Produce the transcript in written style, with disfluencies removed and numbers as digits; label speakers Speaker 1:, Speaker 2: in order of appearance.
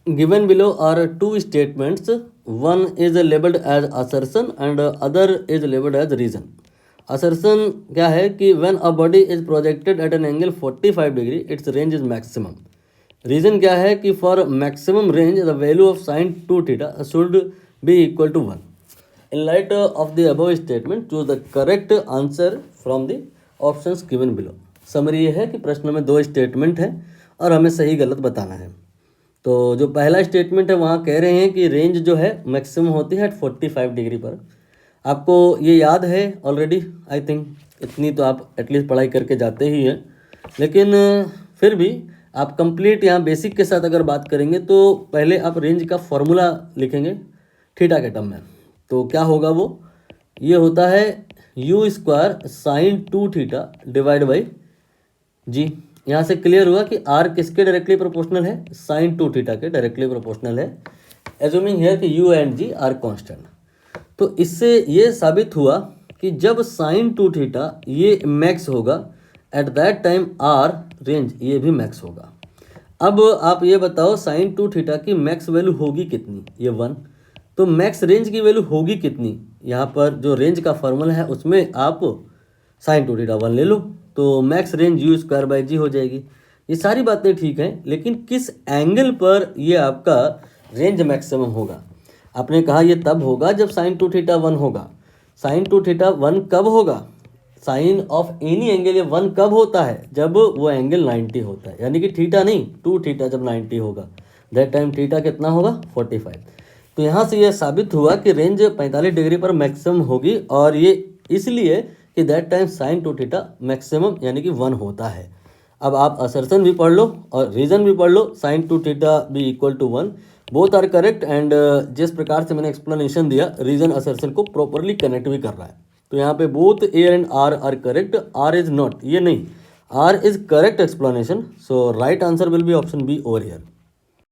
Speaker 1: Given below are two statements. One is labeled as assertion and other is labeled as reason. Assertion क्या है कि when a body is projected at an angle 45 degree, its range is maximum. Reason क्या है कि for maximum range the value of sin 2 theta should be equal to 1. In light of the above statement, choose the correct answer from the options given below. Summary ये है कि प्रश्न में दो statement है और हमें सही गलत बताना है। तो जो पहला स्टेटमेंट है वहाँ कह रहे हैं कि रेंज जो है मैक्सिमम होती है 45 डिग्री पर। आपको ये याद है ऑलरेडी, आई थिंक इतनी तो आप एटलीस्ट पढ़ाई करके जाते ही हैं, लेकिन फिर भी आप कंप्लीट यहाँ बेसिक के साथ अगर बात करेंगे तो पहले आप रेंज का फॉर्मूला लिखेंगे थीटा के टर्म में। तो क्या होगा वो, ये होता है u square sine 2 theta divide by g. यहाँ से क्लियर हुआ कि आर किसके डायरेक्टली प्रोपोर्शनल है, साइन 2 थीटा के डायरेक्टली प्रोपोर्शनल है, एज्यूमिंग है कि u and g are constant. तो इससे ये साबित हुआ कि जब साइन 2 थीटा ये मैक्स होगा at that time R range ये भी मैक्स होगा। अब आप ये बताओ साइन 2 थीटा की मैक्स वैल्यू होगी कितनी, ये 1। तो मैक्स रेंज की वैल्यू होगी कितनी, यहाँ पर जो रेंज का फॉर्मूला है उसमें आप साइन 2 थीटा 1 ले लो, तो max range u square by g हो जाएगी। ये सारी बातें ठीक हैं, लेकिन किस एंगल पर ये आपका रेंज मैक्सिमम होगा। आपने कहा ये तब होगा जब साइन 2 थीटा 1 होगा। साइन 2 थीटा 1 कब होगा, साइन ऑफ एनी एंगल ये 1 कब होता है, जब वो एंगल 90 होता है, यानी कि थीटा नहीं 2 थीटा जब 90 होगा, दैट टाइम थीटा कितना होगा 45। तो यहाँ से ये साबित हुआ कि रेंज 45 डिग्री पर मैक्सिमम होगी, और ये इसलिए कि that time sine 2 theta maximum यानी कि 1 होता है। अब आप असर्शन भी पढ़ लो और रीजन भी पढ़ लो, sine 2 theta be equal to 1, both are correct. And जिस प्रकार से मैंने एक्सप्लेनेशन दिया, रीजन असर्शन को प्रॉपरली कनेक्ट भी कर रहा है। तो यहाँ पे both A and R correct, R is not, ये नहीं, R is correct explanation. So right answer will be option B over here.